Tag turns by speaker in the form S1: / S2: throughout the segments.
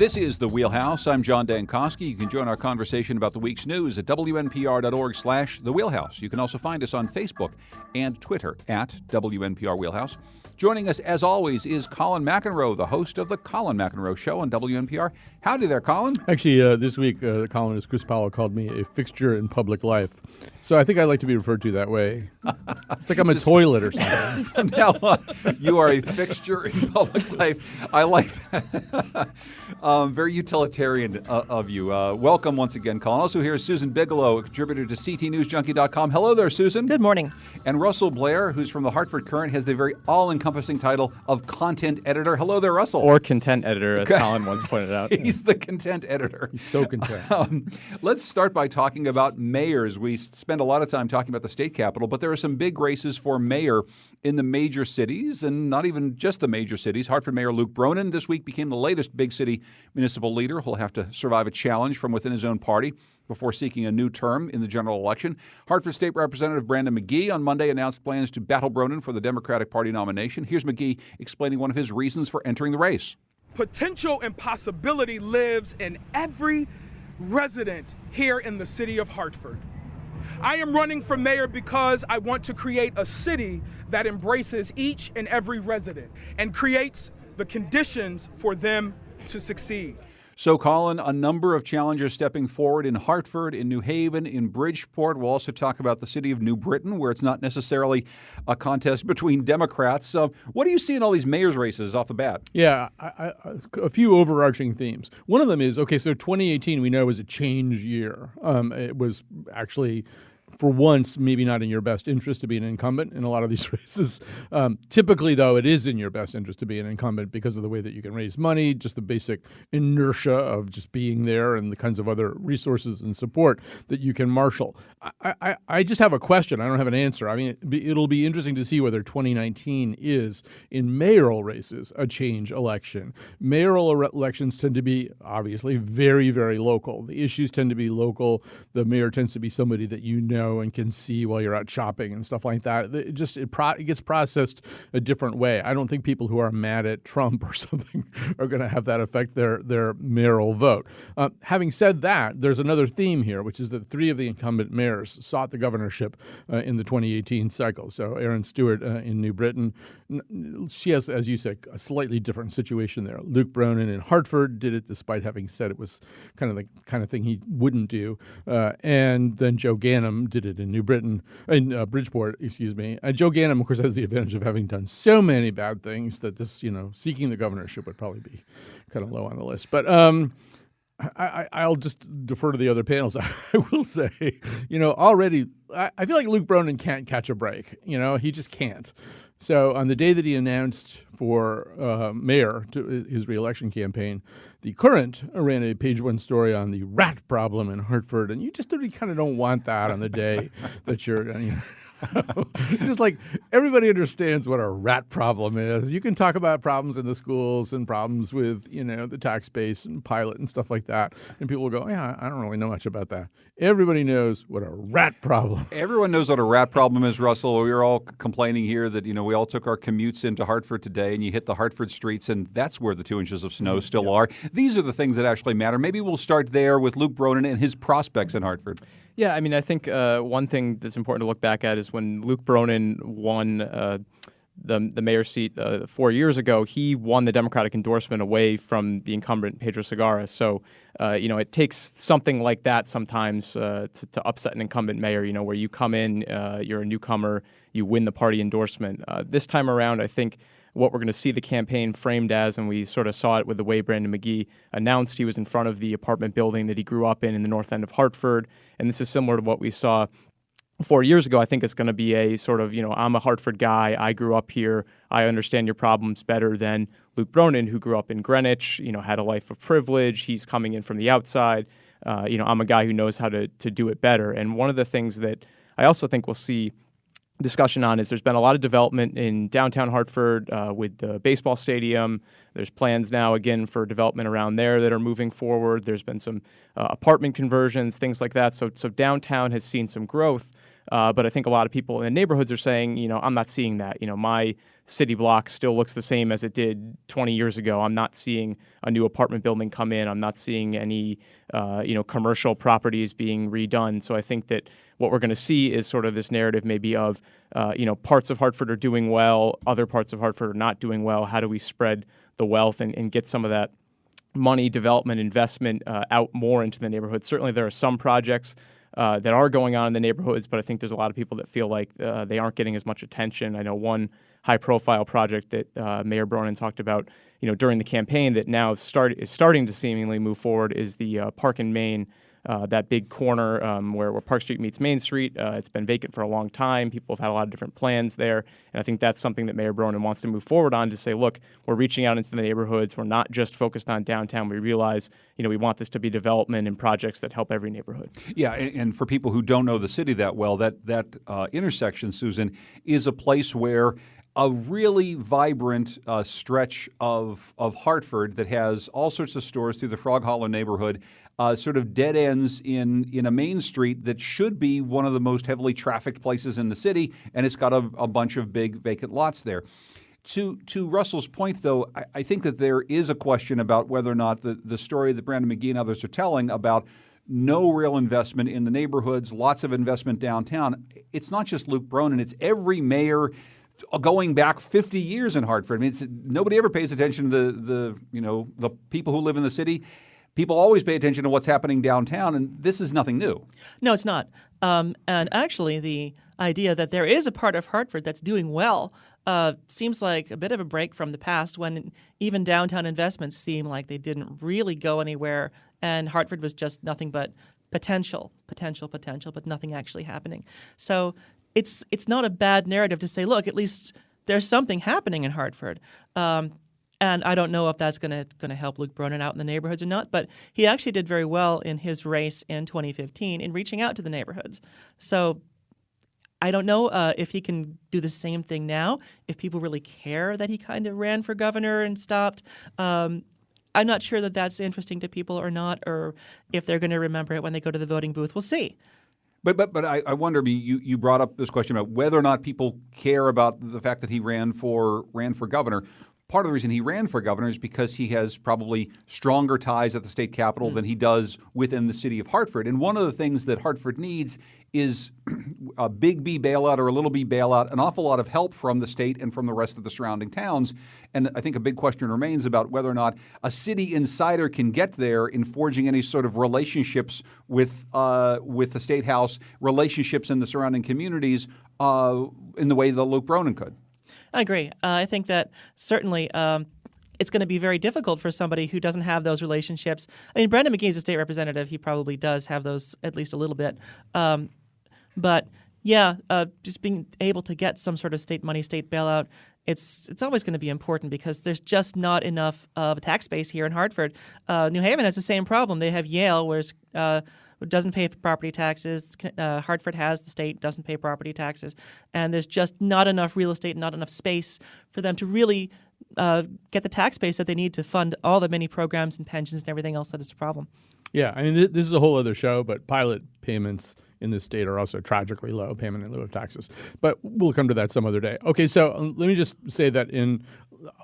S1: This is The Wheelhouse. I'm John Dankosky. You can join our conversation about the week's news at WNPR.org/The Wheelhouse. You can also find us on Facebook and Twitter at WNPR Wheelhouse. Joining us, as always, is Colin McEnroe, the host of The Colin McEnroe Show on WNPR. Howdy there, Colin.
S2: Actually, this week, the columnist Chris Powell called me a fixture in public life. So I think I'd like to be referred to that way. It's like I'm a toilet or something.
S1: Now, you are a fixture in public life. I like that. Very utilitarian of you. Welcome once again, Colin. Also here is Susan Bigelow, a contributor to CTNewsJunkie.com. Hello there, Susan.
S3: Good morning.
S1: And Russell Blair, who's from the Hartford Courant, has the very all-encompassing title of content editor. Hello there, Russell.
S3: Or content editor, as Colin once pointed out.
S1: He's the content editor.
S2: He's so content.
S1: Let's start by talking about mayors. We spend a lot of time talking about the state capitol, but there are some big races for mayor in the major cities, and not even just the major cities. Hartford Mayor Luke Bronin this week became the latest big city municipal leader. He'll have to survive a challenge from within his own party before seeking a new term in the general election. Hartford State Representative Brandon McGee on Monday announced plans to battle Bronin for the Democratic Party nomination. Here's McGee explaining one of his reasons for entering the race.
S4: Potential and possibility lives in every resident here in the city of Hartford. I am running for mayor because I want to create a city that embraces each and every resident and creates the conditions for them to succeed.
S1: So, Colin, a number of challengers stepping forward in Hartford, in New Haven, in Bridgeport. We'll also talk about the city of New Britain, where it's not necessarily a contest between Democrats. So what do you see in all these mayor's races off the bat?
S2: Yeah, a few overarching themes. One of them is, okay, so 2018 we know was a change year. It was actually, for once, maybe not in your best interest to be an incumbent in a lot of these races. Typically, though, it is in your best interest to be an incumbent because of the way that you can raise money, just the basic inertia of just being there and the kinds of other resources and support that you can marshal. I just have a question. I don't have an answer. I mean, it'll be interesting to see whether 2019 is, in mayoral races, a change election. Mayoral elections tend to be, obviously, very, very local. The issues tend to be local. The mayor tends to be somebody that you know and can see while you're out shopping and stuff like that. It gets processed a different way. I don't think people who are mad at Trump or something are going to have that affect their mayoral vote. Having said that, there's another theme here, which is that 3 of the incumbent mayors sought the governorship in the 2018 cycle. So Erin Stewart in New Britain, she has, as you said, a slightly different situation there. Luke Bronin in Hartford did it despite having said it was kind of the kind of thing he wouldn't do. And then Joe Ganim did it in New Britain, in Bridgeport, excuse me. Joe Ganim, of course, has the advantage of having done so many bad things that this, seeking the governorship would probably be kind of low on the list. But I'll just defer to the other panels. I will say, already I feel like Luke Bronin can't catch a break. He just can't. So on the day that he announced for mayor to his reelection campaign, the Courant ran a page 1 story on the rat problem in Hartford, and you just kind of don't want that on the day that you're. Just like everybody understands what a rat problem is. You can talk about problems in the schools and problems with, the tax base and pilot and stuff like that. And people will go, yeah, I don't really know much about that. Everybody knows what a rat problem.
S1: Everyone knows what a rat problem is, Russell. We were all complaining here that, we all took our commutes into Hartford today, and you hit the Hartford streets, and that's where the 2 inches of snow still are. These are the things that actually matter. Maybe we'll start there with Luke Bronin and his prospects in Hartford.
S3: Yeah, I mean, I think one thing that's important to look back at is when Luke Bronin won the mayor's seat 4 years ago, he won the Democratic endorsement away from the incumbent Pedro Segarra. So, it takes something like that sometimes to upset an incumbent mayor, where you come in, you're a newcomer, you win the party endorsement. This time around, I think what we're going to see the campaign framed as, and we sort of saw it with the way Brandon McGee announced he was in front of the apartment building that he grew up in the north end of Hartford. And this is similar to what we saw 4 years ago. I think it's going to be a sort of, I'm a Hartford guy. I grew up here. I understand your problems better than Luke Bronin, who grew up in Greenwich, had a life of privilege. He's coming in from the outside. I'm a guy who knows how to do it better. And one of the things that I also think we'll see discussion on is there's been a lot of development in downtown Hartford with the baseball stadium. There's plans now, again, for development around there that are moving forward. There's been some apartment conversions, things like that. So downtown has seen some growth. But I think a lot of people in the neighborhoods are saying, I'm not seeing that. My city block still looks the same as it did 20 years ago. I'm not seeing a new apartment building come in. I'm not seeing any commercial properties being redone. So I think that what we're going to see is sort of this narrative maybe of parts of Hartford are doing well, other parts of Hartford are not doing well. How do we spread the wealth and get some of that money, development, investment out more into the neighborhood? Certainly there are some projects that are going on in the neighborhoods, but I think there's a lot of people that feel like they aren't getting as much attention. I know one high-profile project that Mayor Bronin talked about, during the campaign that now is starting to seemingly move forward is the Park and Main, that big corner where Park Street meets Main Street. It's been vacant for a long time. People have had a lot of different plans there, and I think that's something that Mayor Bronin wants to move forward on, to say, look, we're reaching out into the neighborhoods. We're not just focused on downtown. We realize, we want this to be development and projects that help every neighborhood.
S1: Yeah, and for people who don't know the city that well, that intersection, Susan, is a place where a really vibrant stretch of Hartford that has all sorts of stores through the Frog Hollow neighborhood sort of dead ends in a main street that should be one of the most heavily trafficked places in the city, and it's got a bunch of big vacant lots there. To Russell's point, though, I think that there is a question about whether or not the story that Brandon McGee and others are telling about no real investment in the neighborhoods, lots of investment downtown. It's not just Luke Bronin, it's every mayor going back 50 years in Hartford. I mean, nobody ever pays attention to the people who live in the city. People always pay attention to what's happening downtown, and this is nothing new.
S5: No, it's not. And actually, the idea that there is a part of Hartford that's doing well seems like a bit of a break from the past, when even downtown investments seem like they didn't really go anywhere, and Hartford was just nothing but potential, but nothing actually happening. So it's not a bad narrative to say, look, at least there's something happening in Hartford. And I don't know if that's going to help Luke Bronin out in the neighborhoods or not, but he actually did very well in his race in 2015 in reaching out to the neighborhoods. So I don't know if he can do the same thing now, if people really care that he kind of ran for governor and stopped. I'm not sure that that's interesting to people or not, or if they're going to remember it when they go to the voting booth. We'll see.
S1: But I wonder, you brought up this question about whether or not people care about the fact that he ran for governor. Part of the reason he ran for governor is because he has probably stronger ties at the state capitol than he does within the city of Hartford. And one of the things that Hartford needs is a big B bailout or a little B bailout, an awful lot of help from the state and from the rest of the surrounding towns. And I think a big question remains about whether or not a city insider can get there in forging any sort of relationships with the State House, relationships in the surrounding communities in the way that Luke Bronin could.
S5: I agree. I think that certainly it's going to be very difficult for somebody who doesn't have those relationships. I mean, Brandon McGee is a state representative. He probably does have those at least a little bit. But yeah, just being able to get some sort of state money, state bailout, it's always going to be important because there's just not enough of a tax base here in Hartford. New Haven has the same problem. They have Yale, whereas doesn't pay property taxes. Hartford has, the state doesn't pay property taxes. And there's just not enough real estate, not enough space for them to really get the tax base that they need to fund all the many programs and pensions and everything else that is a problem.
S2: Yeah, I mean, this is a whole other show, but pilot payments in this state are also tragically low, payment in lieu of taxes. But we'll come to that some other day. Okay, so let me just say that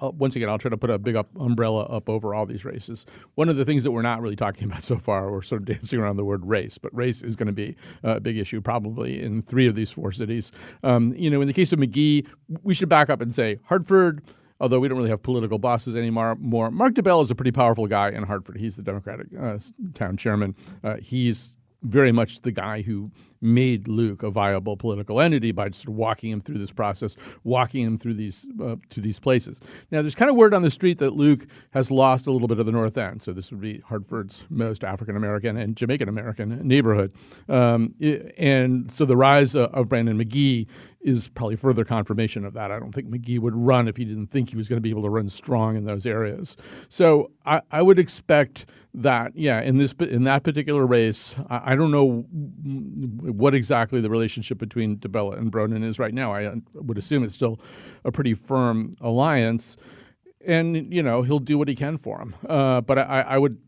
S2: once again, I'll try to put a big umbrella up over all these races. One of the things that we're not really talking about so far, we're sort of dancing around the word race, but race is going to be a big issue probably in 3 of these 4 cities. In the case of McGee, we should back up and say Hartford, although we don't really have political bosses anymore, Mark DeBell is a pretty powerful guy in Hartford. He's the Democratic town chairman. He's very much the guy who made Luke a viable political entity by just walking him through this process, walking him through these to these places. Now, there's kind of word on the street that Luke has lost a little bit of the North End, so this would be Hartford's most African-American and Jamaican-American neighborhood. And so the rise of Brandon McGee is probably further confirmation of that. I don't think McGee would run if he didn't think he was going to be able to run strong in those areas. So I would expect that, in that particular race, I don't know what exactly the relationship between DeBella and Bronin is right now. I would assume it's still a pretty firm alliance, and he'll do what he can for him. But I would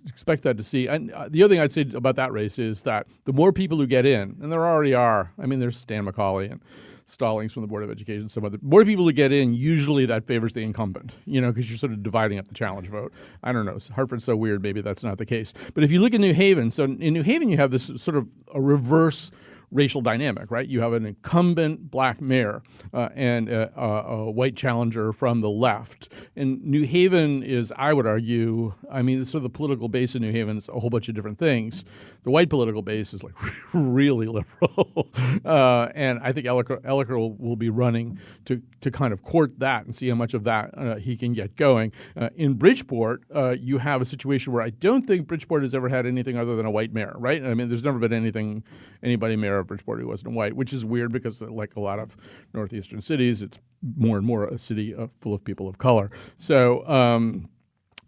S2: expect that to see. And the other thing I'd say about that race is that the more people who get in, and there already are. I mean, there's Stan McCauley and Stallings from the Board of Education, some other more people to get in. Usually that favors the incumbent, because you're sort of dividing up the challenge vote. I don't know. Hartford's so weird. Maybe that's not the case. But if you look at New Haven, so in New Haven you have this sort of a reverse racial dynamic, right? You have an incumbent black mayor and a white challenger from the left. And New Haven is, I would argue, sort of the political base in New Haven is a whole bunch of different things. The white political base is like really liberal. And I think Elliker will be running to kind of court that and see how much of that he can get going. In Bridgeport, you have a situation where I don't think Bridgeport has ever had anything other than a white mayor, right? There's never been anybody mayor of Bridgeport who wasn't white, which is weird because like a lot of northeastern cities, it's more and more a city full of people of color. So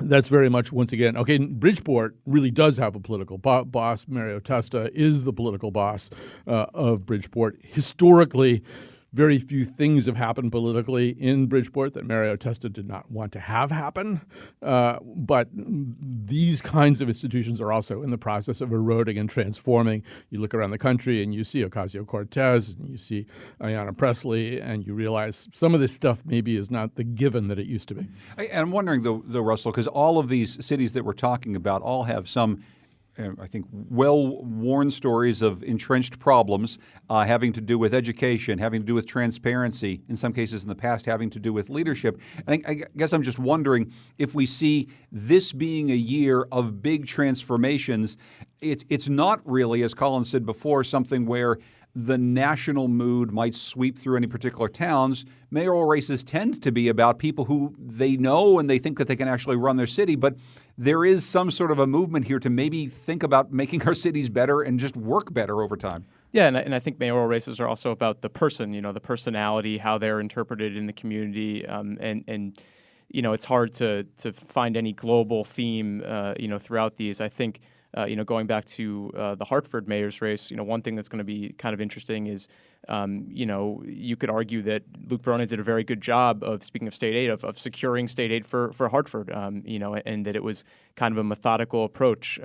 S2: that's very much, once again, okay, Bridgeport really does have a political boss. Mario Testa is the political boss of Bridgeport. Historically, very few things have happened politically in Bridgeport that Mario Testa did not want to have happen. But these kinds of institutions are also in the process of eroding and transforming. You look around the country and you see Ocasio-Cortez and you see Ayanna Pressley, and you realize some of this stuff maybe is not the given that it used to be.
S1: I'm wondering, though, Russell, because all of these cities that we're talking about all have some I think, well-worn stories of entrenched problems having to do with education, having to do with transparency, in some cases in the past having to do with leadership. And I guess I'm just wondering if we see this being a year of big transformations, it's not really, as Colin said before, something where the national mood might sweep through any particular towns. Mayoral races tend to be about people who they know and they think that they can actually run their city, but there is some sort of a movement here to maybe think about making our cities better and just work better over time.
S3: Yeah, and I think mayoral races are also about the person, the personality, how they're interpreted in the community, and it's hard to find any global theme, throughout these. I think, going back to the Hartford mayor's race, one thing that's going to be kind of interesting is, you could argue that Luke Bronin did a very good job of, speaking of state aid, of securing state aid for Hartford, and that it was kind of a methodical approach.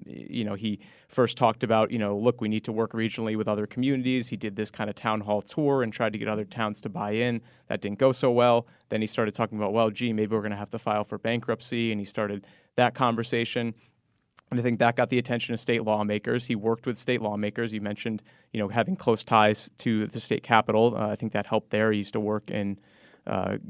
S3: He first talked about, look, we need to work regionally with other communities. He did this kind of town hall tour and tried to get other towns to buy in. That didn't go so well. Then he started talking about, well, gee, maybe we're going to have to file for bankruptcy, and he started that conversation. And I think that got the attention of state lawmakers. He worked with state lawmakers. You mentioned, having close ties to the state capitol. I think that helped there. He used to work in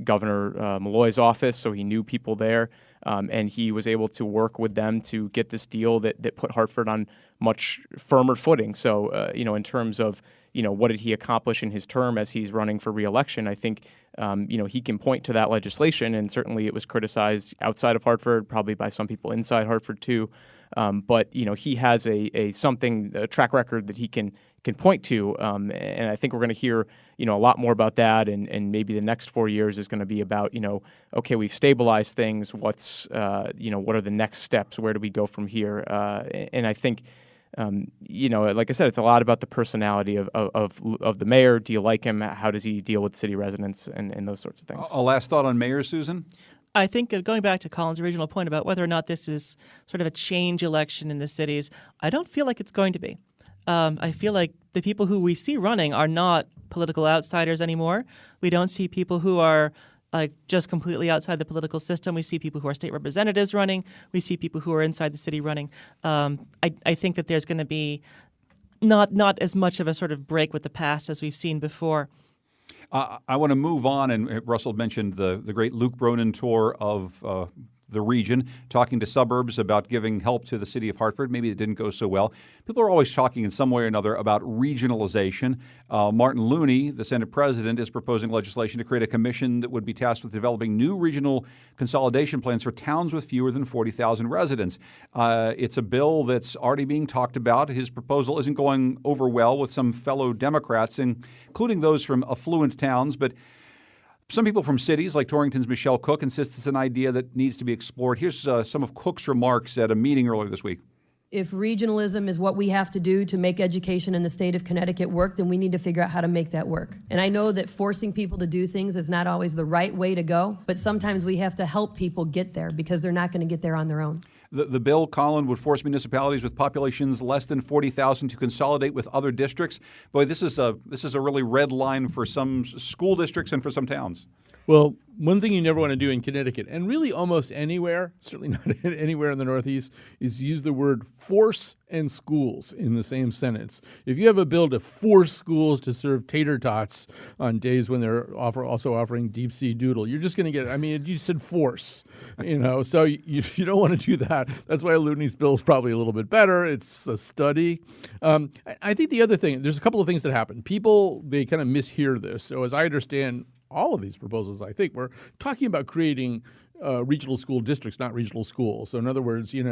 S3: Governor Malloy's office, so he knew people there. And he was able to work with them to get this deal that put Hartford on much firmer footing. So, in terms of, what did he accomplish in his term as he's running for re-election, I think, he can point to that legislation, and certainly it was criticized outside of Hartford, probably by some people inside Hartford too. But he has a track record that he can point to, and I think we're going to hear a lot more about that, and maybe the next 4 years is going to be about okay, we've stabilized things. What's what are the next steps? Where do we go from here? And I think like I said, it's a lot about the personality of the mayor. Do you like him? How does he deal with city residents and those sorts of things?
S1: A last thought on mayor, Susan?
S5: I think going back to Colin's original point about whether or not this is sort of a change election in the cities, I don't feel like it's going to be. I feel like the people who we see running are not political outsiders anymore. We don't see people who are just completely outside the political system. We see people who are state representatives running. We see people who are inside the city running. I think that there's going to be not as much of a sort of break with the past as we've seen before.
S1: I want to move on, and Russell mentioned the great Luke Bronin tour of the region, talking to suburbs about giving help to the city of Hartford. Maybe it didn't go so well. People are always talking in some way or another about regionalization. Martin Looney, the Senate president, is proposing legislation to create a commission that would be tasked with developing new regional consolidation plans for towns with fewer than 40,000 residents. It's a bill that's already being talked about. His proposal isn't going over well with some fellow Democrats, including those from affluent towns, but some people from cities like Torrington's Michelle Cook insist it's an idea that needs to be explored. Here's some of Cook's remarks at a meeting earlier this week.
S6: if regionalism is what we have to do to make education in the state of Connecticut work, then we need to figure out how to make that work. And I know that forcing people to do things is not always the right way to go, but sometimes we have to help people get there because they're not going to get there on their own.
S1: The bill, Colin, would force municipalities with populations less than 40,000 to consolidate with other districts. Boy, this is a really red line for some school districts and for some towns.
S2: Well, one thing you never want to do in Connecticut, and really almost anywhere, certainly not anywhere in the Northeast, is use the word force and schools in the same sentence. If you have a bill to force schools to serve tater tots on days when they're also offering deep sea doodle, you're just going to get, you said force, so you don't want to do that. That's why Looney's bill is probably a little bit better. It's a study. I think the other thing, there's a couple of things that happen. People, they kind of mishear this. So as I understand all of these proposals, I think we're talking about creating regional school districts, not regional schools. So in other words, your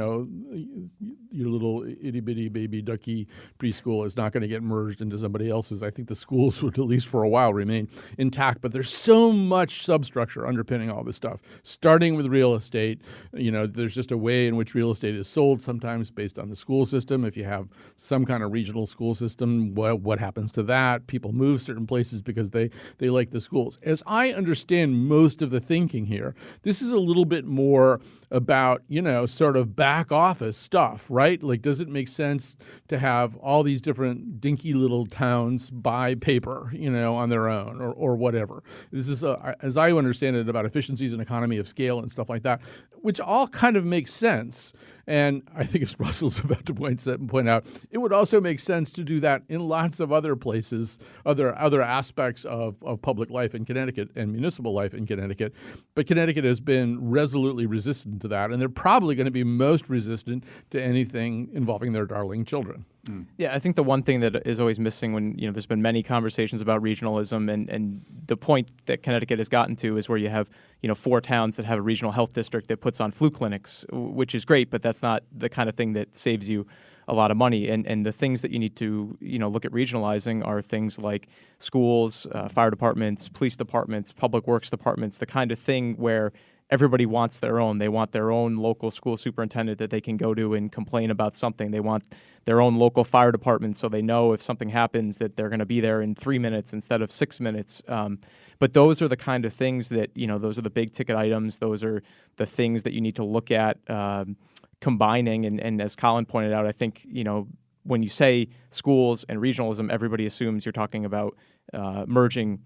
S2: little itty-bitty baby ducky preschool is not going to get merged into somebody else's. I think the schools would, at least for a while, remain intact. But there's so much substructure underpinning all this stuff, starting with real estate. There's just a way in which real estate is sold sometimes based on the school system. If you have some kind of regional school system, what happens to that? People move certain places because they like the schools. As I understand most of the thinking here, this is a little bit more about, sort of back office stuff, right? Like, does it make sense to have all these different dinky little towns buy paper, on their own or whatever? This is, as I understand it, about efficiencies and economy of scale and stuff like that, which all kind of makes sense. And I think, as Russell's about to point out, it would also make sense to do that in lots of other places, other aspects of public life in Connecticut and municipal life in Connecticut. But Connecticut has been resolutely resistant to that, and they're probably going to be most resistant to anything involving their darling children.
S3: Yeah, I think the one thing that is always missing when there's been many conversations about regionalism, and the point that Connecticut has gotten to is where you have 4 towns that have a regional health district that puts on flu clinics, which is great, but that's not the kind of thing that saves you a lot of money. And the things that you need to look at regionalizing are things like schools, fire departments, police departments, public works departments, the kind of thing where everybody wants their own. They want their own local school superintendent that they can go to and complain about something. They want their own local fire department so they know if something happens that they're going to be there in 3 minutes instead of 6 minutes. But those are the kind of things that, those are the big ticket items. Those are the things that you need to look at combining. And as Colin pointed out, I think, when you say schools and regionalism, everybody assumes you're talking about merging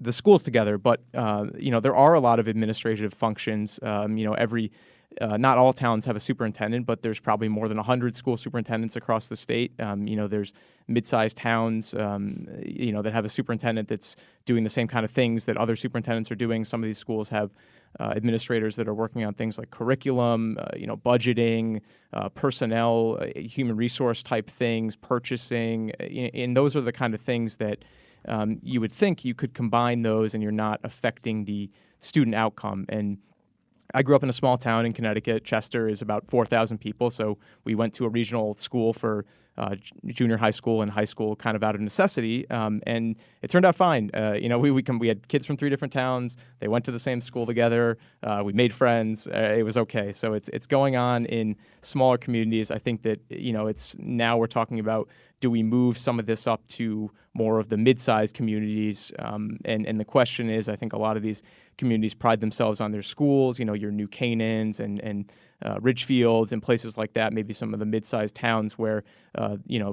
S3: the schools together, but there are a lot of administrative functions. Not all towns have a superintendent, but there's probably more than 100 school superintendents across the state. There's mid-sized towns, that have a superintendent that's doing the same kind of things that other superintendents are doing. Some of these schools have administrators that are working on things like curriculum, budgeting, personnel, human resource type things, purchasing, and those are the kind of things that you would think you could combine those and you're not affecting the student outcome. And I grew up in a small town in Connecticut. Chester is about 4,000 people, so we went to a regional school for junior high school and high school kind of out of necessity, and it turned out fine. We had kids from 3 different towns. They went to the same school together. We made friends. It was okay. So it's going on in smaller communities. I think that it's now we're talking about, do we move some of this up to more of the mid-sized communities? And the question is, I think a lot of these communities pride themselves on their schools, your New Canaans and Ridgefields and places like that, maybe some of the mid-sized towns where,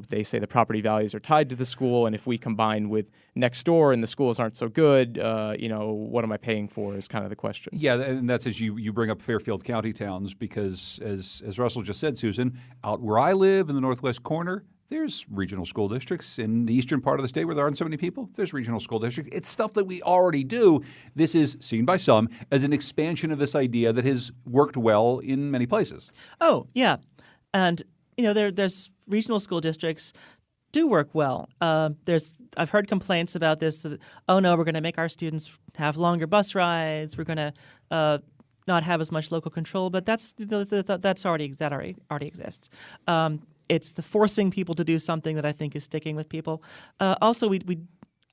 S3: they say the property values are tied to the school. And if we combine with next door and the schools aren't so good, what am I paying for is kind of the question.
S1: Yeah, and that's as you bring up Fairfield County towns, because as Russell just said, Susan, out where I live in the northwest corner, there's regional school districts. In the eastern part of the state where there aren't so many people, there's regional school districts. It's stuff that we already do. This is seen by some as an expansion of this idea that has worked well in many places.
S5: Oh, yeah. And, there's regional school districts do work well. I've heard complaints about this. Oh, no, we're going to make our students have longer bus rides. We're going to not have as much local control. But that already exists. It's the forcing people to do something that I think is sticking with people. Also,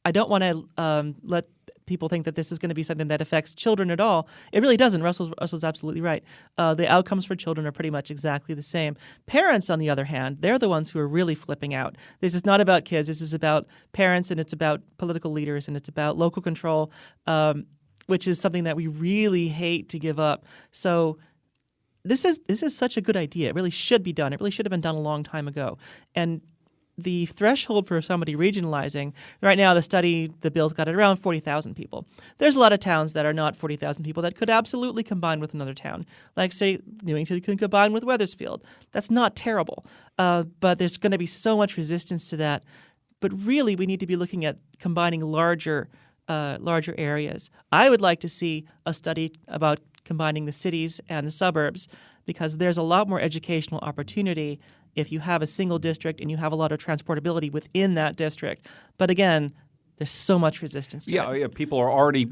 S5: I don't want to let people think that this is going to be something that affects children at all. It really doesn't. Russell's absolutely right. The outcomes for children are pretty much exactly the same. Parents, on the other hand, they're the ones who are really flipping out. This is not about kids. This is about parents, and it's about political leaders, and it's about local control, which is something that we really hate to give up. So this is such a good idea. It really should be done. It really should have been done a long time ago. And the threshold for somebody regionalizing, right now the bill's got it around 40,000 people. There's a lot of towns that are not 40,000 people that could absolutely combine with another town. Like, say, Newington could combine with Wethersfield. That's not terrible. But there's going to be so much resistance to that. But really, we need to be looking at combining larger areas. I would like to see a study about combining the cities and the suburbs, because there's a lot more educational opportunity if you have a single district and you have a lot of transportability within that district. But again, there's so much resistance to it.
S1: Yeah, people are already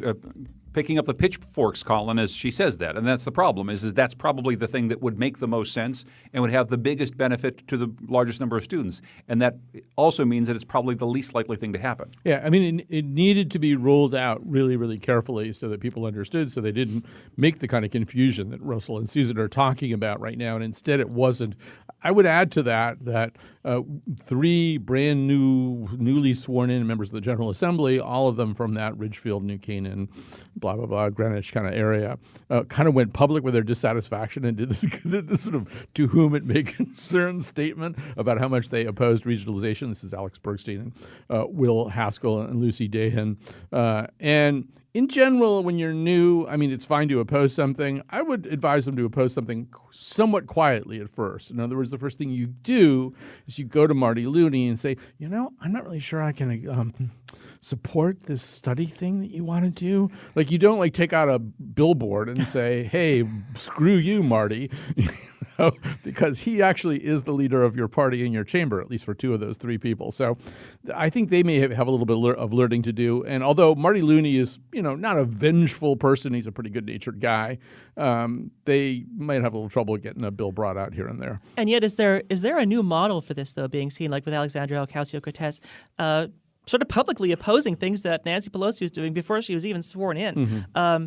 S1: picking up the pitchforks, Colin, as she says that. And that's the problem, is that's probably the thing that would make the most sense and would have the biggest benefit to the largest number of students. And that also means that it's probably the least likely thing to happen.
S2: Yeah, I mean, it needed to be rolled out really, really carefully so that people understood, so they didn't make the kind of confusion that Russell and Susan are talking about right now. And instead it wasn't. I would add to that 3 brand newly sworn in members of the General Assembly, all of them from that Ridgefield, New Canaan, blah, blah, blah, Greenwich kind of area, kind of went public with their dissatisfaction and did this sort of to whom it may concern statement about how much they opposed regionalization. This is Alex Bergstein and Will Haskell and Lucy Dahan. And in general, when you're new, I mean, it's fine to oppose something. I would advise them to oppose something somewhat quietly at first. In other words, the first thing you do is you go to Marty Looney and say, I'm not really sure I can support this study thing that you want to do. Like, you don't take out a billboard and say, hey, screw you, Marty. Because he actually is the leader of your party in your chamber, at least for 2 of those 3 people. So I think they may have a little bit of learning to do. And although Marty Looney is, not a vengeful person, he's a pretty good-natured guy, they might have a little trouble getting a bill brought out here and there.
S5: And yet, is there a new model for this, though, being seen, like with Alexandria Ocasio-Cortez, sort of publicly opposing things that Nancy Pelosi was doing before she was even sworn in? Mm-hmm.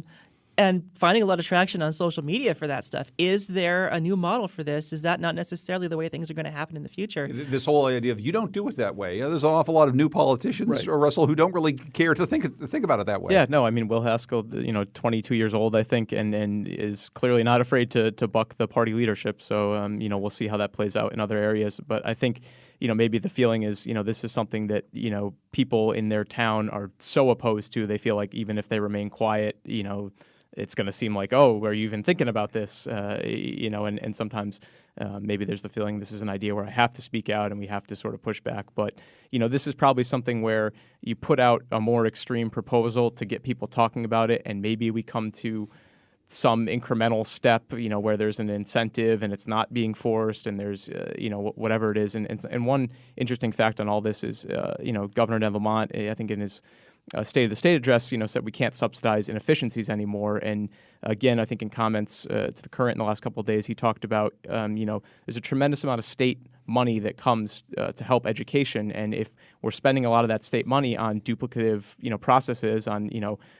S5: And finding a lot of traction on social media for that stuff. Is there a new model for this? Is that not necessarily the way things are going to happen in the future?
S1: This whole idea of you don't do it that way. There's an awful lot of new politicians, Russell, who don't really care to think about it that way.
S3: Yeah, no, I mean, Will Haskell, 22 years old, I think, and is clearly not afraid to buck the party leadership. So, we'll see how that plays out in other areas. But I think, maybe the feeling is, this is something that, people in their town are so opposed to. They feel like even if they remain quiet, it's going to seem like, oh, are you even thinking about this? And sometimes maybe there's the feeling this is an idea where I have to speak out and we have to sort of push back. But, this is probably something where you put out a more extreme proposal to get people talking about it, and maybe we come to some incremental step, where there's an incentive and it's not being forced, and there's, whatever it is. And one interesting fact on all this is, Governor Ned Lamont, I think in his State of the State address, said we can't subsidize inefficiencies anymore. And again, I think in comments to the Current in the last couple of days, he talked about, there's a tremendous amount of state money that comes to help education. And if we're spending a lot of that state money on duplicative, processes, on,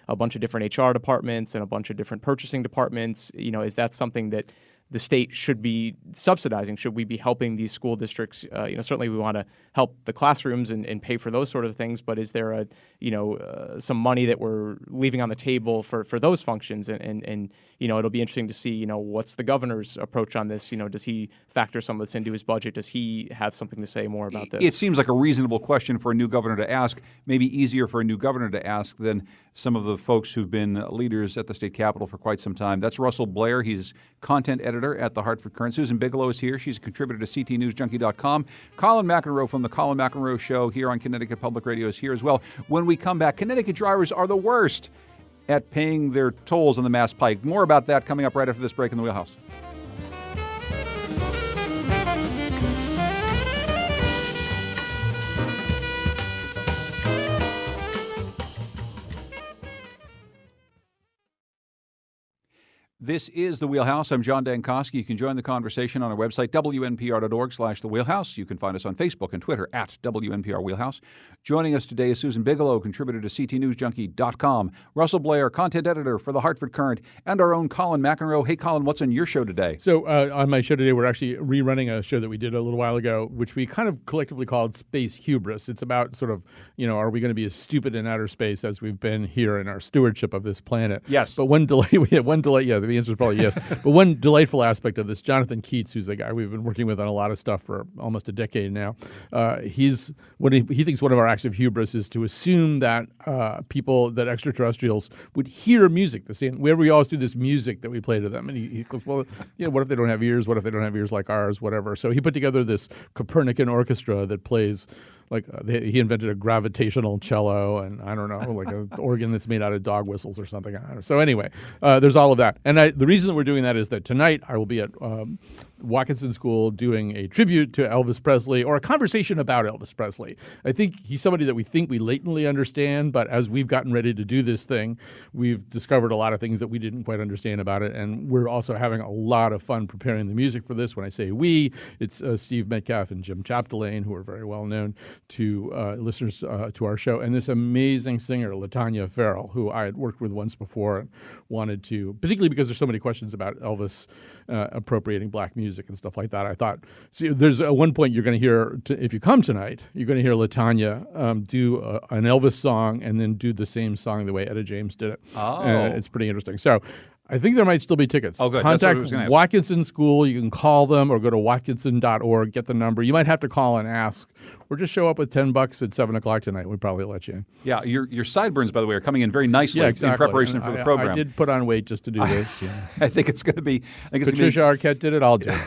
S3: a bunch of different HR departments and a bunch of different purchasing departments, is that something that the state should be subsidizing? Should we be helping these school districts? Certainly we want to help the classrooms and pay for those sort of things, but is there some money that we're leaving on the table for those functions? And it'll be interesting to see, what's the governor's approach on this? Does he factor some of this into his budget? Does he have something to say more about this?
S1: It seems like a reasonable question for a new governor to ask, maybe easier for a new governor to ask than some of the folks who've been leaders at the state capitol for quite some time. That's Russell Blair. He's content editor at the Hartford Current. Susan Bigelow is here. She's a contributor to CTNewsJunkie.com. Colin McEnroe from the Colin McEnroe Show here on Connecticut Public Radio is here as well. When we come back, Connecticut drivers are the worst at paying their tolls on the Mass Pike. More about that coming up right after this break in the Wheelhouse. This is The Wheelhouse. I'm John Dankosky. You can join the conversation on our website, wnpr.org/The Wheelhouse. You can find us on Facebook and Twitter at WNPR Wheelhouse. Joining us today is Susan Bigelow, contributor to CTNewsJunkie.com, Russell Blair, content editor for The Hartford Courant, and our own Colin McEnroe. Hey, Colin, what's on your show today?
S2: So on my show today, we're actually rerunning a show that we did a little while ago, which we kind of collectively called Space Hubris. It's about sort of, are we going to be as stupid in outer space as we've been here in our stewardship of this planet?
S1: Yes.
S2: But the answer is probably yes. But one delightful aspect of this, Jonathan Keats, who's a guy we've been working with on a lot of stuff for almost a decade now, he thinks one of our acts of hubris is to assume that that extraterrestrials would hear music the same way we always do this music that we play to them. And he goes, well, what if they don't have ears? What if they don't have ears like ours? Whatever. So he put together this Copernican orchestra that plays. He invented a gravitational cello and, I don't know, like an organ that's made out of dog whistles or something. I don't know. So anyway, there's all of that. And the reason that we're doing that is that tonight I will be at Watkinson School doing a tribute to Elvis Presley, or a conversation about Elvis Presley. I think he's somebody that we think we latently understand, but as we've gotten ready to do this thing, we've discovered a lot of things that we didn't quite understand about it. And we're also having a lot of fun preparing the music for this. When I say we, it's Steve Metcalf and Jim Chapdelaine, who are very well known to listeners to our show, and this amazing singer, LaTanya Farrell, who I had worked with once before and wanted to, particularly because there's so many questions about Elvis appropriating black music and stuff like that. I thought, there's at one point you're going to hear, if you come tonight, you're going to hear LaTanya do an Elvis song and then do the same song the way Etta James did it.
S1: Oh.
S2: It's pretty interesting. So I think there might still be tickets.
S1: Oh, good. That's what I
S2: Contact
S1: was gonna ask.
S2: Watkinson School. You can call them or go to watkinson.org, get the number. You might have to call and ask, or just show up with $10 at 7 o'clock tonight. We'd probably let you in.
S1: Yeah, your sideburns, by the way, are coming in very nicely
S2: Yeah, exactly.
S1: in preparation for the program.
S2: I did put on weight just to do this.
S1: I think it's going to be.
S2: Patricia Arquette did it. I'll do it.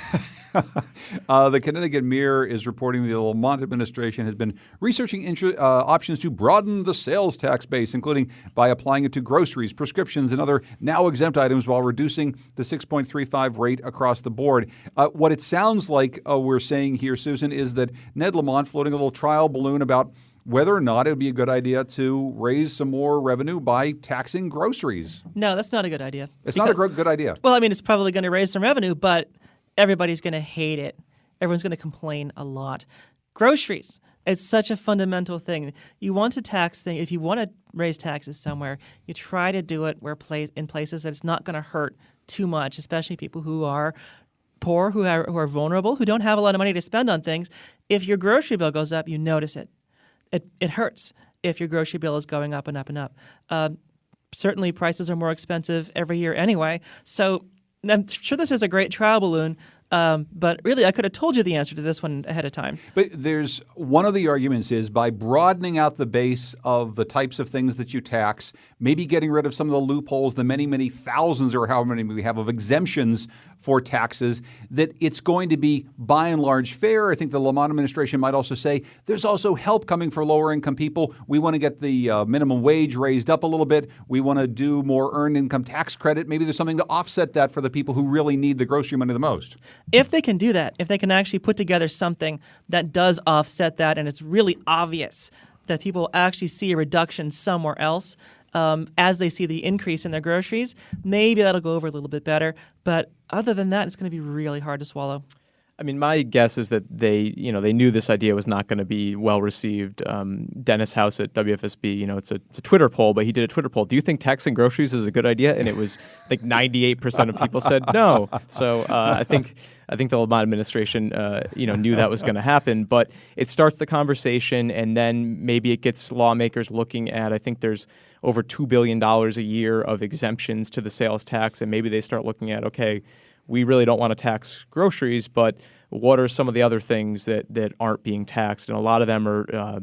S1: The Connecticut Mirror is reporting the Lamont administration has been researching options to broaden the sales tax base, including by applying it to groceries, prescriptions, and other now exempt items while reducing the 6.35 rate across the board. What it sounds like we're saying here, Susan, is that Ned Lamont floating a little trial balloon about whether or not it would be a good idea to raise some more revenue by taxing groceries.
S5: No, that's not a good idea.
S1: It's not a good idea.
S5: Well, I mean, it's probably going to raise some revenue, but everybody's going to hate it. Everyone's going to complain a lot. Groceries, it's such a fundamental thing. You want to tax things. If you want to raise taxes somewhere, you try to do it in places that it's not going to hurt too much, especially people who are poor, who are vulnerable, who don't have a lot of money to spend on things. If your grocery bill goes up, you notice it. It hurts if your grocery bill is going up and up and up. Certainly, prices are more expensive every year anyway. So I'm sure this is a great trial balloon, but really I could have told you the answer to this one ahead of time.
S1: But there's one of the arguments is by broadening out the base of the types of things that you tax, maybe getting rid of some of the loopholes, the many, many thousands or however many we have of exemptions for taxes, that it's going to be by and large fair. I think the Lamont administration might also say there's also help coming for lower income people. We want to get the minimum wage raised up a little bit. We want to do more earned income tax credit. Maybe there's something to offset that for the people who really need the grocery money the most.
S5: If they can do that, if they can actually put together something that does offset that and it's really obvious that people actually see a reduction somewhere else, as they see the increase in their groceries, maybe that'll go over a little bit better. But other than that, it's going to be really hard to swallow.
S3: I mean, my guess is that they knew this idea was not going to be well received. Dennis House at WFSB, it's a Twitter poll, but he did a Twitter poll. Do you think taxing groceries is a good idea? And it was like 98% of people said no. So I think the Lamont administration, knew that was going to happen. But it starts the conversation, and then maybe it gets lawmakers looking at. I think there's over $2 billion a year of exemptions to the sales tax, and maybe they start looking at, okay, we really don't want to tax groceries, but what are some of the other things that aren't being taxed? And a lot of them are,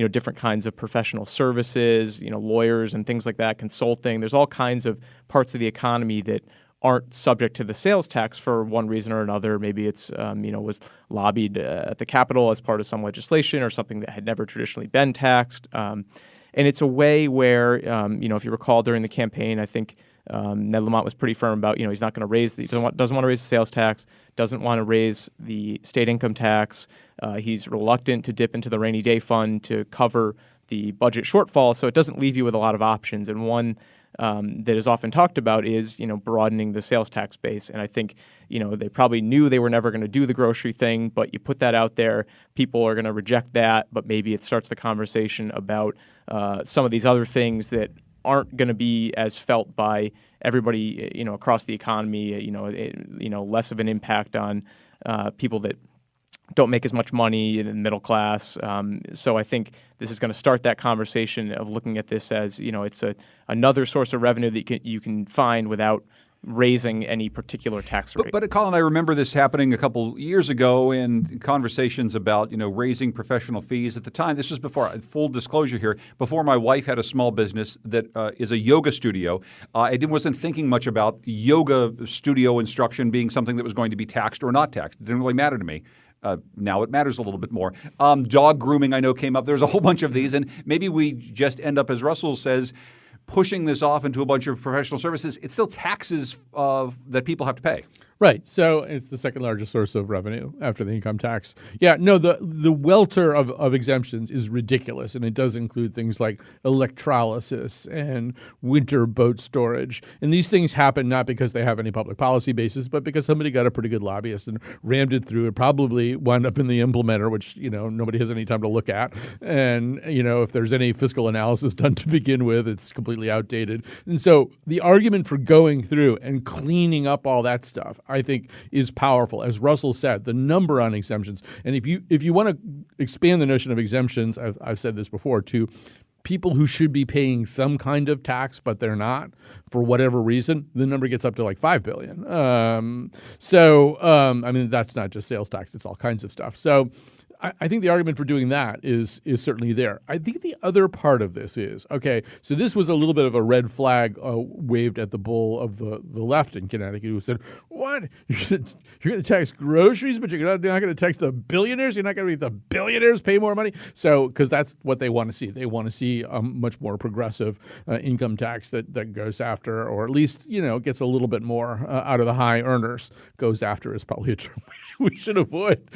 S3: different kinds of professional services, lawyers and things like that, consulting. There's all kinds of parts of the economy that aren't subject to the sales tax for one reason or another. Maybe it's, was lobbied at the Capitol as part of some legislation or something that had never traditionally been taxed. And it's a way where, if you recall during the campaign, I think Ned Lamont was pretty firm about, he's not going to raise doesn't want to raise the sales tax, doesn't want to raise the state income tax. He's reluctant to dip into the rainy day fund to cover the budget shortfall. So it doesn't leave you with a lot of options. And one that is often talked about is, broadening the sales tax base. And I think, they probably knew they were never going to do the grocery thing, but you put that out there, people are going to reject that, but maybe it starts the conversation about some of these other things that aren't going to be as felt by everybody, across the economy, less of an impact on people that don't make as much money in the middle class. So I think this is going to start that conversation of looking at this as, it's another source of revenue that you can find without raising any particular tax rate.
S1: But Colin, I remember this happening a couple years ago in conversations about, raising professional fees. At the time, this was before, full disclosure here, before my wife had a small business that is a yoga studio. I wasn't thinking much about yoga studio instruction being something that was going to be taxed or not taxed. It didn't really matter to me. Now it matters a little bit more. Dog grooming, I know, came up. There's a whole bunch of these, and maybe we just end up, as Russell says, pushing this off into a bunch of professional services. It's still taxes that people have to pay.
S2: Right. So it's the second largest source of revenue after the income tax. Yeah, no, the welter of exemptions is ridiculous, and it does include things like electrolysis and winter boat storage. And these things happen not because they have any public policy basis, but because somebody got a pretty good lobbyist and rammed it through. It probably wound up in the implementer, which, nobody has any time to look at. And, if there's any fiscal analysis done to begin with, it's completely outdated. And so the argument for going through and cleaning up all that stuff, I think, is powerful. As Russell said, the number on exemptions, and if you want to expand the notion of exemptions, I've said this before, to people who should be paying some kind of tax, but they're not for whatever reason, the number gets up to like $5 billion. That's not just sales tax; it's all kinds of stuff. So I think the argument for doing that is certainly there. I think the other part of this is, okay, so this was a little bit of a red flag waved at the bull of the left in Connecticut, who said, what? You're going to tax groceries, but you're not going to tax the billionaires? You're not going to make the billionaires pay more money? So, because that's what they want to see. They want to see a much more progressive income tax that goes after, or at least, gets a little bit more out of the high earners. Goes after is probably a term we should avoid.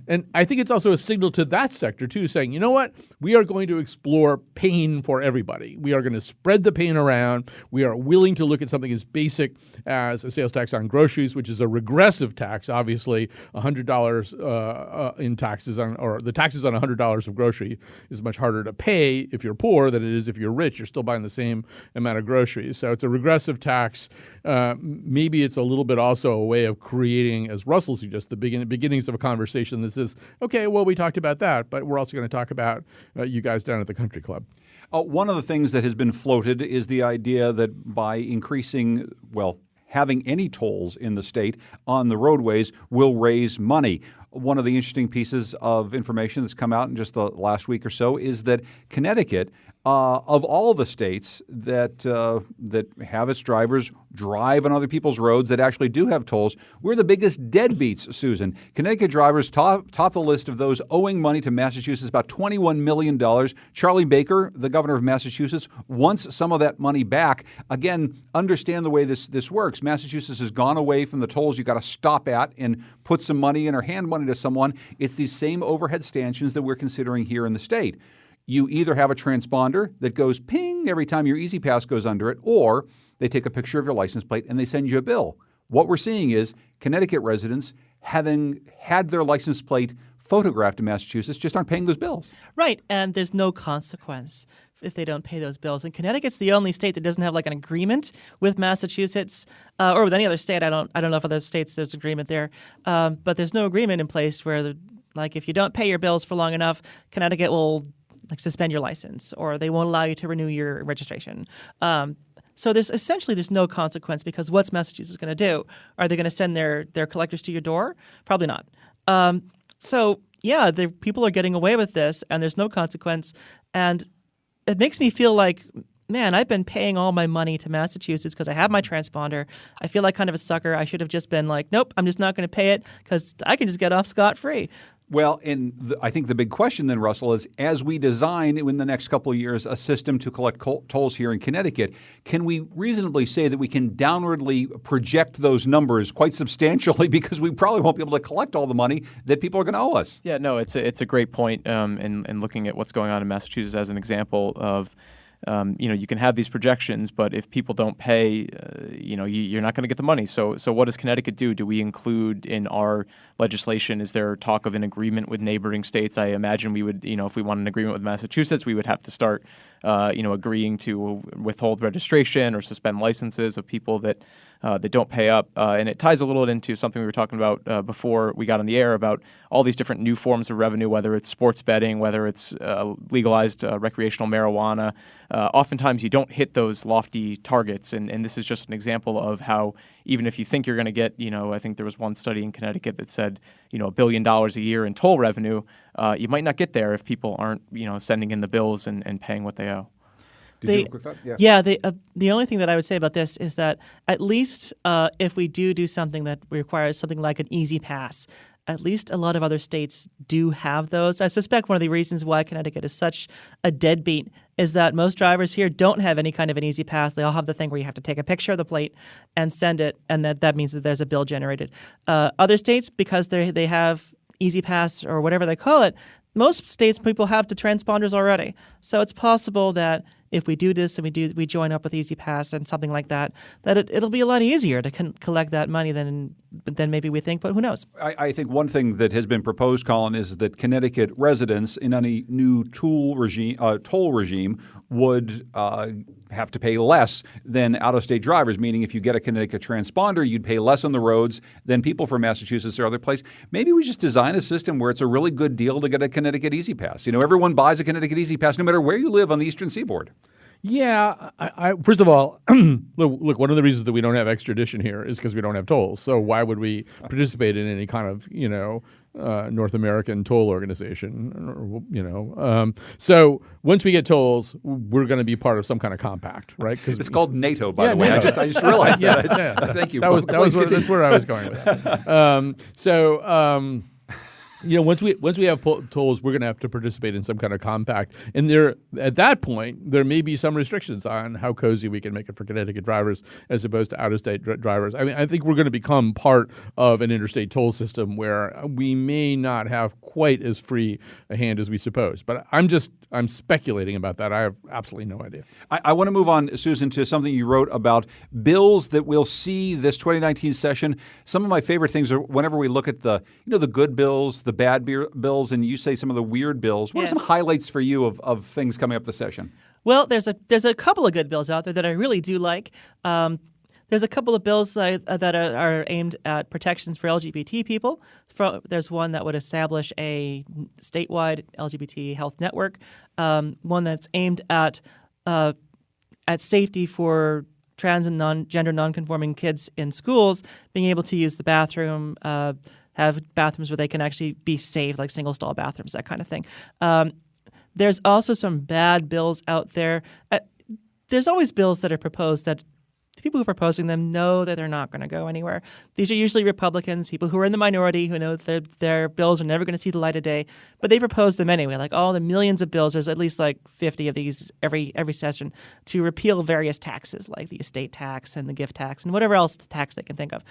S2: And I think it's also a signal to that sector, too, saying, you know what? We are going to explore pain for everybody. We are going to spread the pain around. We are willing to look at something as basic as a sales tax on groceries, which is a regressive tax. Obviously, $100 in taxes or the taxes on $100 of grocery is much harder to pay if you're poor than it is if you're rich. You're still buying the same amount of groceries. So it's a regressive tax. Maybe it's a little bit also a way of creating, as Russell suggests, the beginnings of a conversation that says, okay, well, we talked about that, but we're also going to talk about you guys down at the country club.
S1: One of the things that has been floated is the idea that by increasing, having any tolls in the state on the roadways will raise money. One of the interesting pieces of information that's come out in just the last week or so is that Connecticut, of all the states that have its drivers drive on other people's roads that actually do have tolls, we're the biggest deadbeats, Susan. Connecticut drivers top the list of those owing money to Massachusetts, about $21 million. Charlie Baker, the governor of Massachusetts, wants some of that money back. Again, understand the way this works. Massachusetts has gone away from the tolls you got to stop at and put some money in or hand money to someone. It's these same overhead stanchions that we're considering here in the state. You either have a transponder that goes ping every time your Easy Pass goes under it, or they take a picture of your license plate and they send you a bill. What we're seeing is Connecticut residents, having had their license plate photographed in Massachusetts, just aren't paying those bills.
S5: Right, and there's no consequence if they don't pay those bills. And Connecticut's the only state that doesn't have like an agreement with Massachusetts or with any other state. I don't know if other states there's agreement there, but there's no agreement in place where, like, if you don't pay your bills for long enough, Connecticut will suspend your license, or they won't allow you to renew your registration. So there's no consequence, because what's Massachusetts going to do? Are they going to send their collectors to your door? Probably not. People are getting away with this, and there's no consequence. And it makes me feel like, man, I've been paying all my money to Massachusetts because I have my transponder. I feel like kind of a sucker. I should have just been like, nope, I'm just not going to pay it because I can just get off scot-free.
S1: Well, and I think the big question then, Russell, is as we design in the next couple of years a system to collect tolls here in Connecticut, can we reasonably say that we can downwardly project those numbers quite substantially, because we probably won't be able to collect all the money that people are going to owe us?
S3: Yeah, no, it's a great point in looking at what's going on in Massachusetts as an example of you can have these projections, but if people don't pay, you're not going to get the money. So what does Connecticut do? Do we include in our legislation? Is there talk of an agreement with neighboring states? I imagine we would, if we want an agreement with Massachusetts, we would have to start, agreeing to withhold registration or suspend licenses of people that don't pay up. And it ties a little into something we were talking about before we got on the air about all these different new forms of revenue, whether it's sports betting, whether it's legalized recreational marijuana. Oftentimes you don't hit those lofty targets. And this is just an example of how even if you think you're going to get, I think there was one study in Connecticut that said, $1 billion a year in toll revenue, you might not get there if people aren't, sending in the bills and paying what they owe.
S1: Did you have a quick thought? Yeah.
S5: Yeah, the only thing that I would say about this is that at least if we do something that requires something like an easy pass, at least a lot of other states do have those. I suspect one of the reasons why Connecticut is such a deadbeat is that most drivers here don't have any kind of an easy pass. They all have the thing where you have to take a picture of the plate and send it, and that means that there's a bill generated. Other states, because they have easy pass or whatever they call it, most states people have the transponders already. So it's possible that if we do this and we join up with EasyPass and something like that, it'll be a lot easier to collect that money than maybe we think. But who knows?
S1: I think one thing that has been proposed, Colin, is that Connecticut residents in any new toll regime would have to pay less than out-of-state drivers, meaning if you get a Connecticut transponder, you'd pay less on the roads than people from Massachusetts or other places. Maybe we just design a system where it's a really good deal to get a Connecticut EasyPass. Everyone buys a Connecticut EasyPass no matter where you live on the Eastern Seaboard.
S2: Yeah. I first of all, look, one of the reasons that we don't have extradition here is because we don't have tolls. So why would we participate in any kind of, North American toll organization? So once we get tolls, we're going to be part of some kind of compact, right?
S1: It's called NATO, by the way. NATO. I just realized that.
S2: Yeah.
S1: Thank you.
S2: That's where I was going with that. Once we have tolls, we're going to have to participate in some kind of compact. And at that point, there may be some restrictions on how cozy we can make it for Connecticut drivers as opposed to out-of-state drivers. I mean, I think we're going to become part of an interstate toll system where we may not have quite as free a hand as we suppose. But I'm speculating about that. I have absolutely no idea.
S1: I want to move on, Susan, to something you wrote about bills that we'll see this 2019 session. Some of my favorite things are whenever we look at the good bills, the bad bills, and you say some of the weird bills. What are some highlights for you of things coming up this session?
S5: Well, there's a couple of good bills out there that I really do like. There's a couple of bills that are aimed at protections for LGBT people. There's one that would establish a statewide LGBT health network. One that's aimed at safety for trans and gender nonconforming kids in schools, being able to use the bathroom, have bathrooms where they can actually be safe, like single-stall bathrooms, that kind of thing. There's also some bad bills out there. There's always bills that are proposed that the people who are proposing them know that they're not going to go anywhere. These are usually Republicans, people who are in the minority, who know that their bills are never going to see the light of day, but they propose them anyway. Like all the millions of bills, there's at least like 50 of these every session to repeal various taxes, like the estate tax and the gift tax and whatever else tax they can think of.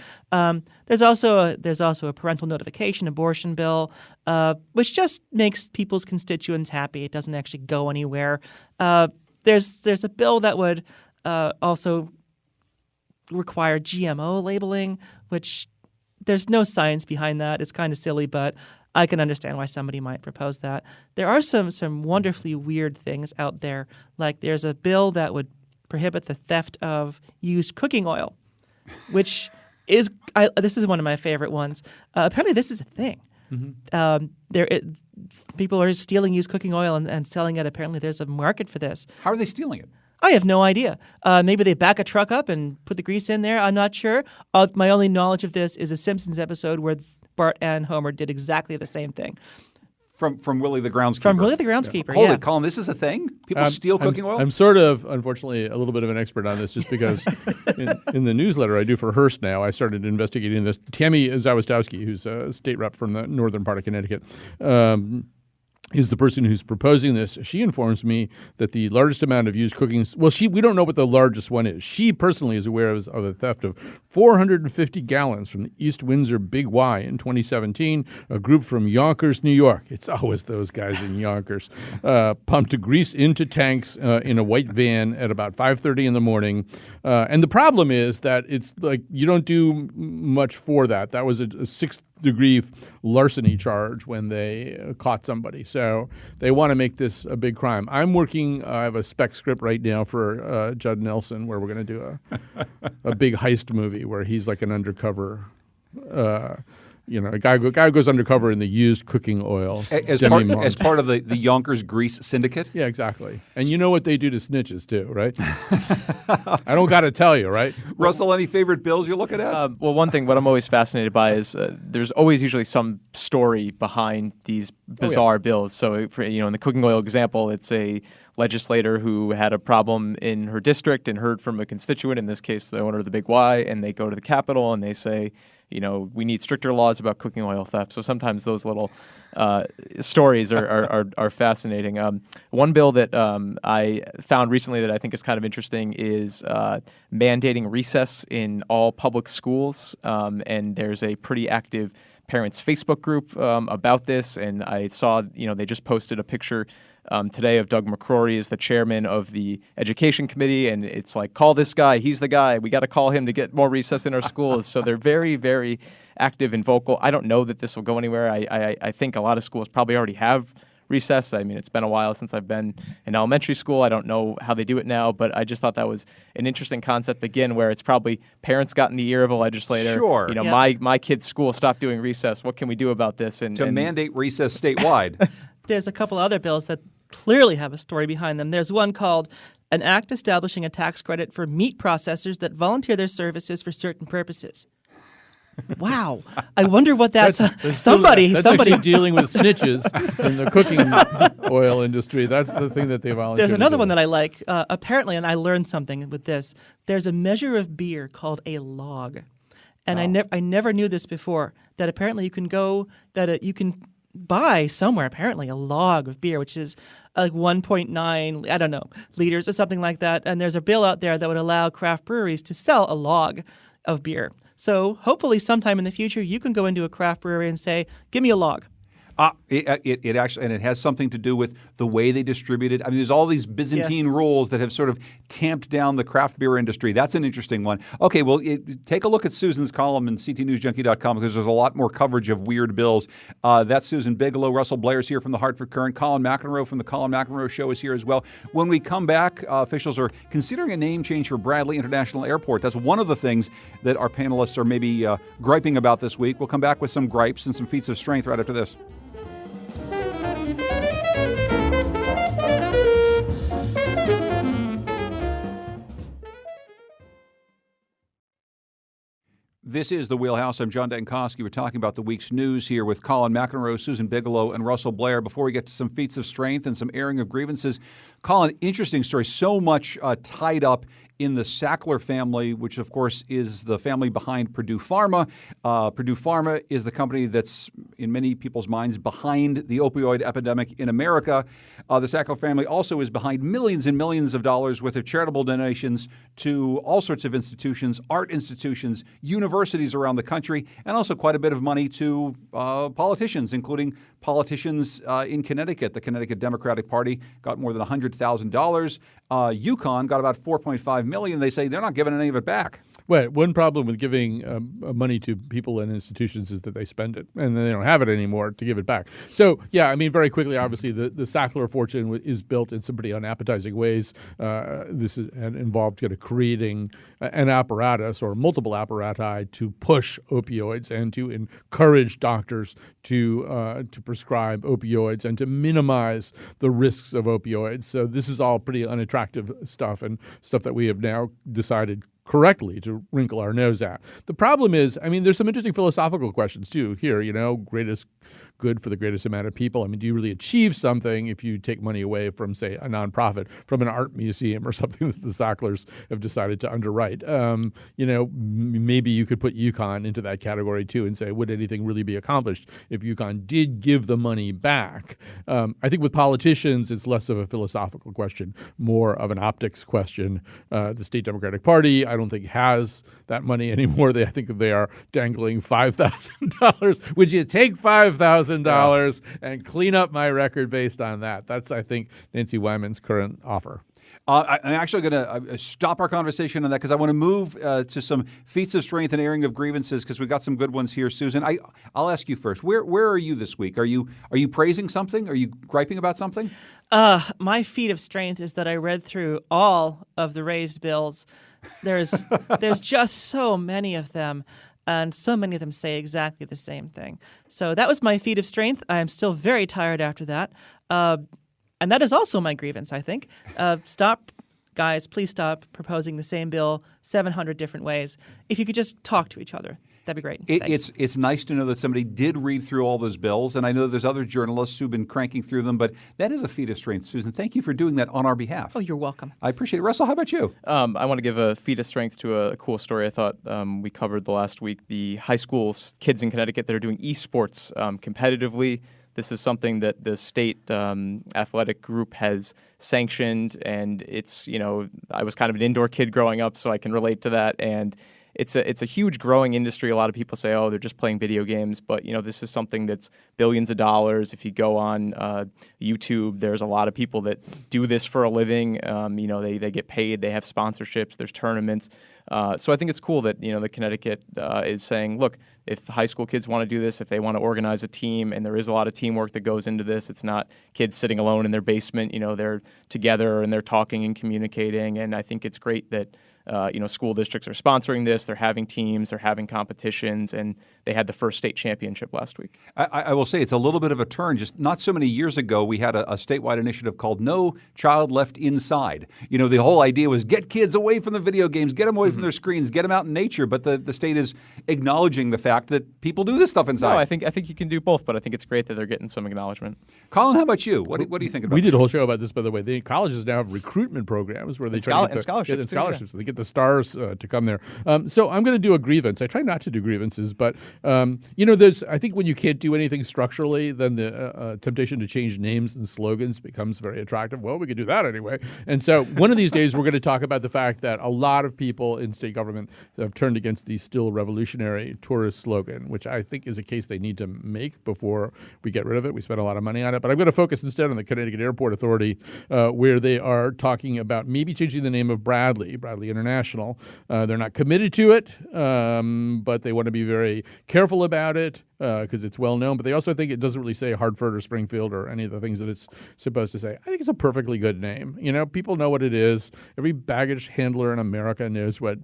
S5: There's also a parental notification abortion bill, which just makes people's constituents happy. It doesn't actually go anywhere. There's a bill that would also require GMO labeling, which there's no science behind that. It's kind of silly, but I can understand why somebody might propose that. There are some wonderfully weird things out there. Like there's a bill that would prohibit the theft of used cooking oil, which is this is one of my favorite ones. Apparently, this is a thing. Mm-hmm. People are stealing used cooking oil and selling it. Apparently, there's a market for this.
S1: How are they stealing it?
S5: I have no idea. Maybe they back a truck up and put the grease in there. I'm not sure. My only knowledge of this is a Simpsons episode where Bart and Homer did exactly the same thing.
S1: From Willie the Groundskeeper.
S5: From Willie the Groundskeeper,
S1: yeah. Holy, Colin, this is a thing? People steal cooking oil?
S2: I'm sort of, unfortunately, a little bit of an expert on this just because in the newsletter I do for Hearst now, I started investigating this. Tammy Zawistowski, who's a state rep from the northern part of Connecticut, is the person who's proposing this. She informs me that the largest amount of used cooking – we don't know what the largest one is. She personally is aware of a theft of 450 gallons from the East Windsor Big Y in 2017. A group from Yonkers, New York – it's always those guys in Yonkers – pumped grease into tanks in a white van at about 5:30 in the morning. And the problem is that it's like you don't do much for that. That was a sixth-degree larceny charge when they caught somebody. So they want to make this a big crime. I have a spec script right now for Judd Nelson where we're going to do a big heist movie where he's like an undercover a guy who goes undercover in the used cooking oil.
S1: As part of the Yonkers grease syndicate?
S2: Yeah, exactly. And you know what they do to snitches too, right? I don't got to tell you, right?
S1: Russell, any favorite bills you're looking at?
S3: Well, one thing, what I'm always fascinated by is there's always usually some story behind these bizarre bills. So, in the cooking oil example, it's a legislator who had a problem in her district and heard from a constituent, in this case, the owner of the Big Y, and they go to the Capitol and they say, we need stricter laws about cooking oil theft. So sometimes those little stories are fascinating. One bill that I found recently that I think is kind of interesting is mandating recess in all public schools. And there's a pretty active parents' Facebook group about this. And I saw, they just posted a picture today of Doug McCrory as the chairman of the education committee, and it's like, call this guy, he's the guy, we got to call him to get more recess in our schools. So they're very, very active and vocal. I don't know that this will go anywhere. I think a lot of schools probably already have recess. I mean, it's been a while since I've been in elementary school. I don't know how they do it now, but I just thought that was an interesting concept, again, where it's probably parents got in the ear of a legislator.
S1: Sure.
S3: My kid's school stopped doing recess. What can we do about this? And
S1: mandate recess statewide.
S5: There's a couple other bills that clearly have a story behind them. There's one called an act establishing a tax credit for meat processors that volunteer their services for certain purposes. Wow. I wonder what that's somebody
S2: actually dealing with snitches in the cooking oil industry. That's the thing that they volunteer.
S5: There's another one that I like. Apparently, and I learned something with this, there's a measure of beer called a log. And I never knew this before, that apparently you can buy somewhere apparently a log of beer, which is like 1.9, I don't know, liters or something like that. And there's a bill out there that would allow craft breweries to sell a log of beer. So hopefully sometime in the future, you can go into a craft brewery and say, give me a log.
S1: It actually, and it has something to do with the way they distribute it. I mean, there's all these Byzantine rules that have sort of tamped down the craft beer industry. That's an interesting one. Okay, well, take a look at Susan's column in ctnewsjunkie.com because there's a lot more coverage of weird bills. That's Susan Bigelow. Russell Blair's here from the Hartford Courant. Colin McEnroe from the Colin McEnroe Show is here as well. When we come back, officials are considering a name change for Bradley International Airport. That's one of the things that our panelists are maybe griping about this week. We'll come back with some gripes and some feats of strength right after this. This is The Wheelhouse. I'm John Dankosky. We're talking about the week's news here with Colin McEnroe, Susan Bigelow, and Russell Blair. Before we get to some feats of strength and some airing of grievances, Colin, interesting story. So much tied up in the Sackler family, which, of course, is the family behind Purdue Pharma. Purdue Pharma is the company that's, in many people's minds, behind the opioid epidemic in America. The Sackler family also is behind millions and millions of dollars worth of charitable donations to all sorts of institutions, art institutions, universities around the country, and also quite a bit of money to politicians, including politicians in Connecticut. The Connecticut Democratic Party got more than $100,000. UConn got about $4.5 million. They say they're not giving any of it back.
S2: Well, one problem with giving money to people and institutions is that they spend it, and then they don't have it anymore to give it back. So, yeah, I mean, very quickly, obviously, the Sackler fortune is built in some pretty unappetizing ways. This involved kind of creating an apparatus or multiple apparati to push opioids and to encourage doctors to prescribe opioids and to minimize the risks of opioids. So this is all pretty unattractive stuff and stuff that we have now decided correctly to wrinkle our nose at. The problem is, I mean, there's some interesting philosophical questions too here, greatest good for the greatest amount of people. I mean, do you really achieve something if you take money away from, say, a nonprofit, from an art museum or something that the Sacklers have decided to underwrite? Maybe you could put UConn into that category too and say, would anything really be accomplished if UConn did give the money back? I think with politicians, it's less of a philosophical question, more of an optics question. The state Democratic Party, I don't think has that money anymore. I think they are dangling $5,000. Would you take $5,000 and clean up my record based on that? That's, I think, Nancy Wyman's current offer.
S1: I'm actually going to stop our conversation on that because I want to move to some feats of strength and airing of grievances because we've got some good ones here, Susan. I'll ask you first. Where are you this week? Are you praising something? Are you griping about something?
S5: My feat of strength is that I read through all of the raised bills. There's just so many of them. And so many of them say exactly the same thing. So that was my feat of strength. I am still very tired after that. And that is also my grievance, I think. Stop, guys, please stop proposing the same bill 700 different ways. If you could just talk to each other, that'd be great.
S1: It's nice to know that somebody did read through all those bills. And I know there's other journalists who've been cranking through them. But that is a feat of strength, Susan. Thank you for doing that on our behalf.
S5: Oh, you're welcome.
S1: I appreciate it. Russell, how about you?
S3: I want to give a feat of strength to a cool story I thought we covered the last week. The high school kids in Connecticut that are doing esports competitively. This is something that the state athletic group has sanctioned, and it's, I was kind of an indoor kid growing up, so I can relate to that. And it's a huge growing industry. A lot of people say, oh, they're just playing video games, but this is something that's billions of dollars. If you go on YouTube, there's a lot of people that do this for a living. They get paid. They have sponsorships. There's tournaments. So I think it's cool that the Connecticut is saying, look, if high school kids want to do this, if they want to organize a team, and there is a lot of teamwork that goes into this, it's not kids sitting alone in their basement. They're together and they're talking and communicating. And I think it's great that school districts are sponsoring this. They're having teams, they're having competitions, and they had the first state championship last week.
S1: I will say it's a little bit of a turn. Just not so many years ago, we had a statewide initiative called No Child Left Inside. The whole idea was get kids away from the video games, get them away from their screens, get them out in nature. But the state is acknowledging the fact that people do this stuff inside.
S3: No, I think you can do both, but I think it's great that they're getting some acknowledgement.
S1: Colin, how about you? What do you think about
S2: We
S1: this?
S2: did a whole show about this, by the way. The colleges now have recruitment programs where they try to get
S3: scholarships.
S2: scholarships. They get the stars to come there. So I'm going to do a grievance. I try not to do grievances, but I think when you can't do anything structurally, then the temptation to change names and slogans becomes very attractive. Well, we could do that anyway. And so one of these days we're going to talk about the fact that a lot of people in state government have turned against the still revolutionary tourist slogan, which I think is a case they need to make before we get rid of it. We spent a lot of money on it. But I'm going to focus instead on the Connecticut Airport Authority, where they are talking about maybe changing the name of Bradley International. They're not committed to it, but they want to be very careful about it because it's well known. But they also think it doesn't really say Hartford or Springfield or any of the things that it's supposed to say. I think it's a perfectly good name. People know what it is. Every baggage handler in America knows what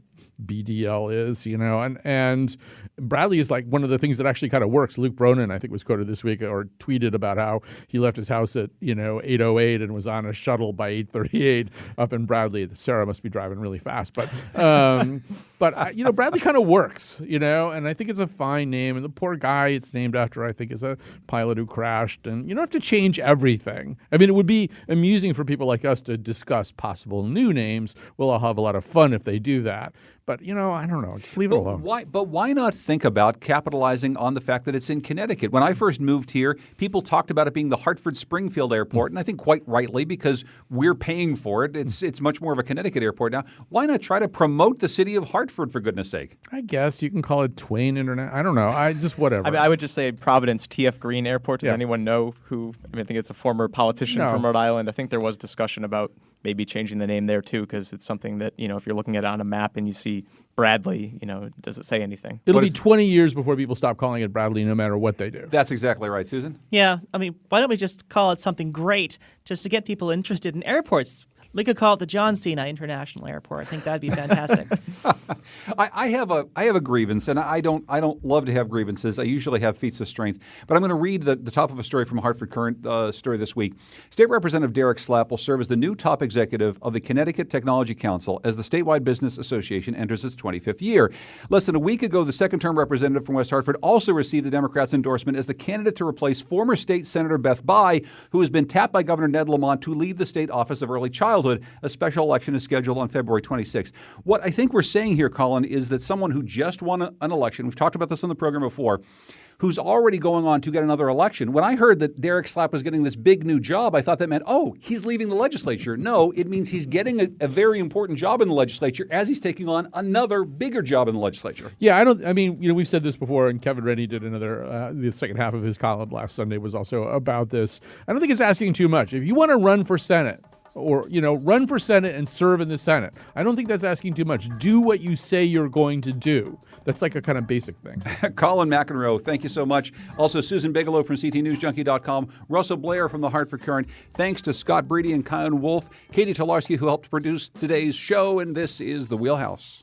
S2: BDL is, and Bradley is like one of the things that actually kind of works. Luke Bronin, I think, was quoted this week or tweeted about how he left his house at 8:08 and was on a shuttle by 8:38 up in Bradley. Sarah must be driving really fast, but Bradley kind of works, and I think it's a fine name. And the poor guy it's named after, I think, is a pilot who crashed. And you don't have to change everything. I mean, it would be amusing for people like us to discuss possible new names. We'll all have a lot of fun if they do that. But, I don't know. Just leave it alone.
S1: Why not think about capitalizing on the fact that it's in Connecticut? When I first moved here, people talked about it being the Hartford-Springfield Airport, and I think quite rightly because we're paying for it. It's much more of a Connecticut airport now. Why not try to promote the city of Hartford, for goodness sake?
S2: I guess you can call it Twain Internet. I don't know. Whatever.
S3: I would just say Providence T.F. Green Airport. Does anyone know who? I think it's a former politician from Rhode Island. I think there was discussion about maybe changing the name there too, because it's something that, if you're looking at it on a map and you see Bradley, does it say anything?
S2: It'll be 20 years before people stop calling it Bradley, no matter what they do.
S1: That's exactly right, Susan.
S5: Yeah, why don't we just call it something great just to get people interested in airports? We could call it the John Cena International Airport. I think that'd be fantastic.
S1: I have a grievance, and I don't love to have grievances. I usually have feats of strength, but I'm going to read the top of a story from Hartford Current story this week. State Representative Derek Slapp will serve as the new top executive of the Connecticut Technology Council as the statewide business association enters its 25th year. Less than a week ago, the second-term representative from West Hartford also received the Democrats' endorsement as the candidate to replace former state Senator Beth Bayh, who has been tapped by Governor Ned Lamont to lead the state Office of Early Childhood. A special election is scheduled on February 26th. What I think we're saying here, Colin, is that someone who just won an election, we've talked about this on the program before, who's already going on to get another election. When I heard that Derek Slapp was getting this big new job, I thought that meant, oh, he's leaving the legislature. No, it means he's getting a very important job in the legislature as he's taking on another bigger job in the legislature.
S2: Yeah, we've said this before, and Kevin Rennie did another, the second half of his column last Sunday was also about this. I don't think it's asking too much. If you want to run for Senate, or, run for Senate and serve in the Senate, I don't think that's asking too much. Do what you say you're going to do. That's like a kind of basic thing.
S1: Colin McEnroe, thank you so much. Also, Susan Bigelow from CTNewsJunkie.com, Russell Blair from the Hartford Current. Thanks to Scott Breedy and Kyan Wolf, Katie Tolarski, who helped produce today's show, and this is The Wheelhouse.